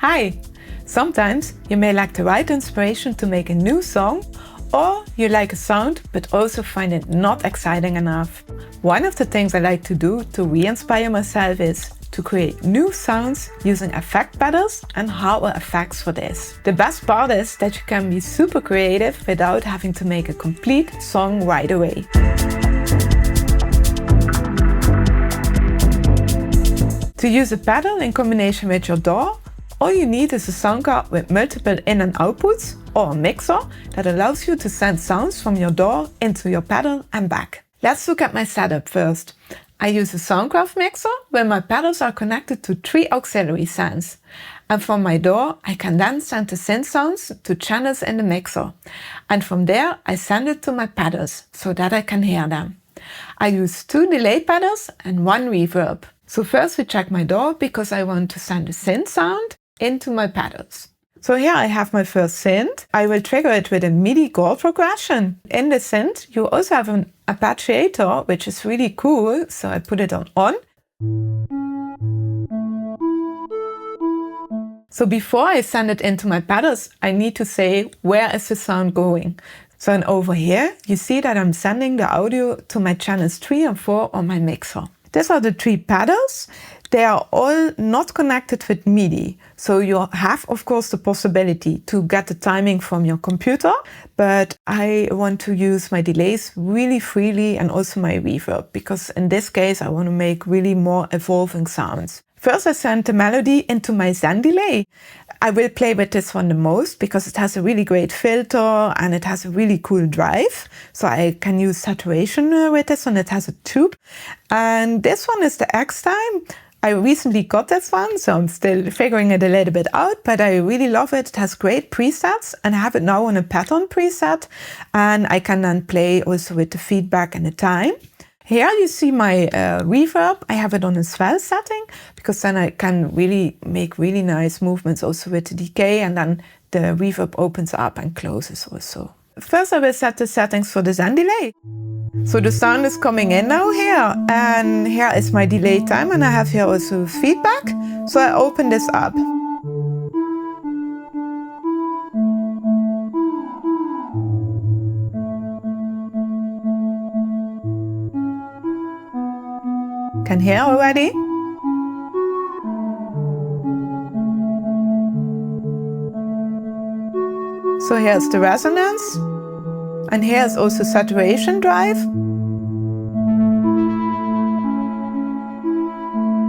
Hi! Sometimes you may lack the right inspiration to make a new song, or you like a sound but also find it not exciting enough. One of the things I like to do to re-inspire myself is to create new sounds using effect pedals and hardware effects for this. The best part is that you can be super creative without having to make a complete song right away. To use a pedal in combination with your DAW, all you need is a sound card with multiple in and outputs or a mixer that allows you to send sounds from your DAW into your pedal and back. Let's look at my setup first. I use a Soundcraft mixer where my pedals are connected to 3 auxiliary stands. And from my DAW I can then send the synth sounds to channels in the mixer. And from there I send it to my pedals so that I can hear them. I use 2 delay pedals and 1 reverb. So first we check my DAW because I want to send a synth sound into my pedals. So here I have my first synth. I will trigger it with a MIDI chord progression. In the synth you also have an arpeggiator, which is really cool, so I put it on. So before I send it into my pedals, I need to say where is the sound going. So and over here you see that I'm sending the audio to my channels 3 and 4 on my mixer. These are the 3 pedals. They are all not connected with MIDI. So you have, of course, the possibility to get the timing from your computer, but I want to use my delays really freely and also my reverb, because in this case I want to make really more evolving sounds. First I send the melody into my Zen delay. I will play with this one the most because it has a really great filter and it has a really cool drive. So I can use saturation with this one. It has a tube. And this one is the X time. I recently got this one, so I'm still figuring it a little bit out, but I really love it. It has great presets and I have it now on a pattern preset, and I can then play also with the feedback and the time. Here you see my reverb. I have it on a swell setting because then I can really make really nice movements also with the decay, and then the reverb opens up and closes also. First I will set the settings for the Zen delay. So the sound is coming in now here, and here is my delay time, and I have here also feedback. So I open this up. Can hear already? So here's the resonance, and here's also saturation drive.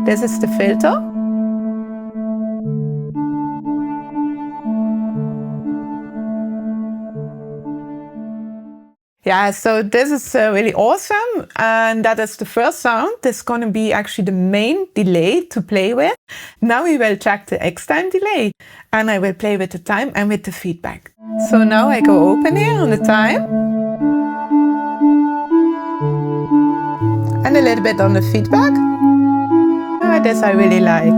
This is the filter. Yeah, so this is really awesome, and that is the first sound. This is going to be actually the main delay to play with. Now we will check the X time delay, and I will play with the time and with the feedback. So now I go open here on the time, and a little bit on the feedback. This I really like.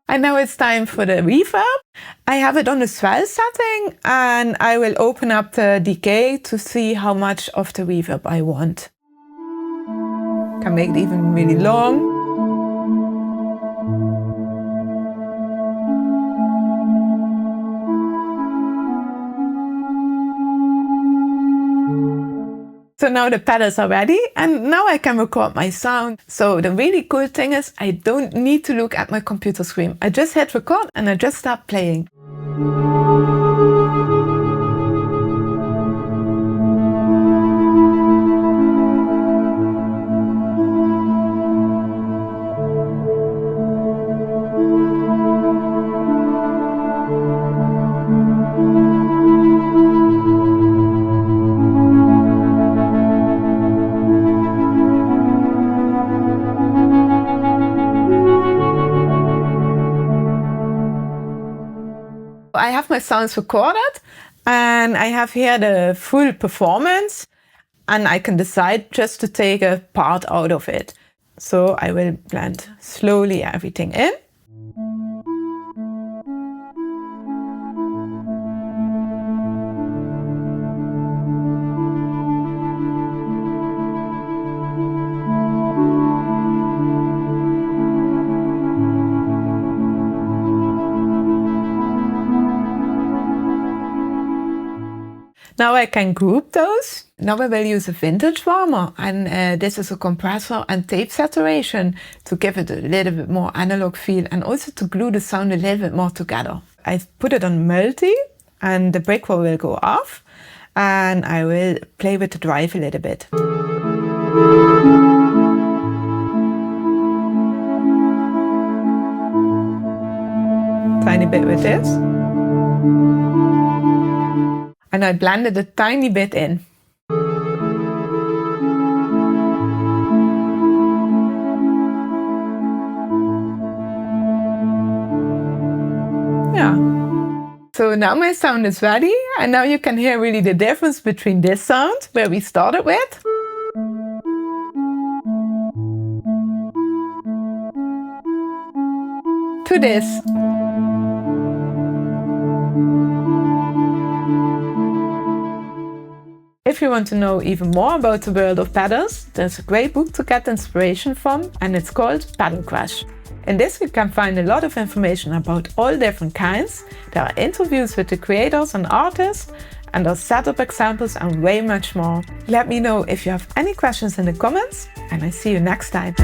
And now it's time for the reverb. I have it on the swell setting, and I will open up the decay to see how much of the reverb I want. Can make it even really long. So now the pedals are ready, and now I can record my sound. So the really cool thing is I don't need to look at my computer screen. I just hit record and I just start playing. I have my sounds recorded, and I have here the full performance, and I can decide just to take a part out of it. So I will blend slowly everything in. Now I can group those. Now I will use a vintage warmer, and this is a compressor and tape saturation to give it a little bit more analog feel and also to glue the sound a little bit more together. I put it on multi and the break wall will go off, and I will play with the drive a little bit. Tiny bit with this. And I blended a tiny bit in. Yeah. So now my sound is ready, and now you can hear really the difference between this sound, where we started with, to this. If you want to know even more about the world of pedals, there's a great book to get inspiration from, and it's called Pedal Crash. In this you can find a lot of information about all different kinds. There are interviews with the creators and artists, and there's setup examples and way much more. Let me know if you have any questions in the comments, and I see you next time.